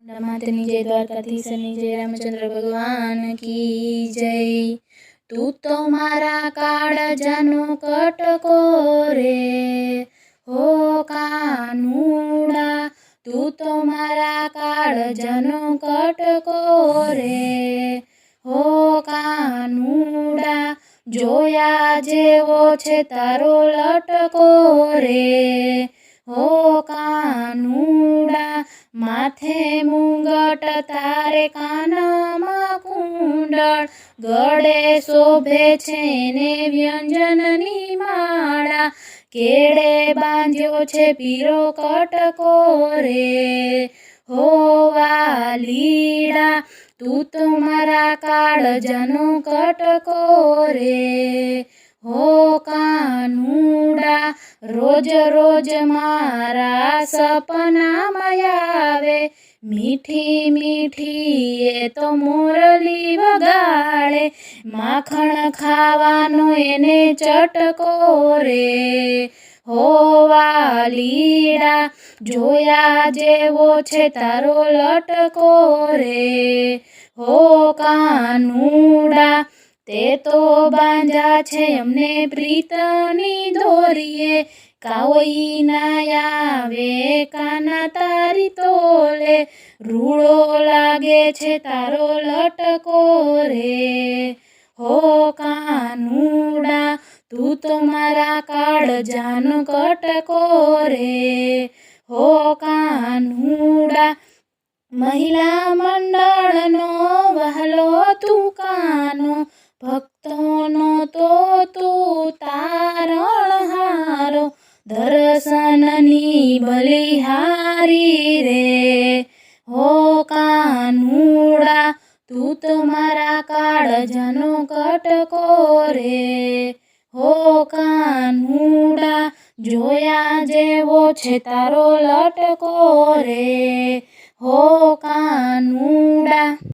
मातनी जय, द्वारकाधीशनी जय, रामचंद्र भगवान की जय। तू तो मारा काळजानो कटको रे, हो कानूड़ा। तू तो मारा काळजानो कटको रे, हो कानूड़ा। जोया जेवो छे तारो लटको रे, हो कानूड़ा। माथे मुंगट तारे कानमा कुंडल, गळे शोभे छे ने व्यंजननी माळा। केड़े बांध्यो छे पीरो कटको रे, हो वालीड़ा। तू तो मारा काळजानो कटको रे, हो कानूड़ा। रोज रोज मारा सपना मयावे, मीठी मीठी ये तो मोरली वगाड़े। माखण खावानो एने चटको रे, हो वालीड़ा। जोया जेवो छे तारो लटको रे, हो कानूड़ा। ते तो बांधा छे अमने प्रीतनी दोरीए, काई ना आवे काना तारी तोले। रूड़ो लागे छे तारो लटको रे, हो कानूड़ा। तू तो मारा काळजानो कटको रे, हो कानूड़ा। महिला मंडळनो वहलो तू कानो, भक्तोनो तो तू तारणहारो। दर्शननी बलिहारी रे, हो कानूड़ा। तू तो मारा काळजानो कटको रे, हो कानूड़ा। जोया जेवो छे तारो लटको रे, हो कानूड़ा।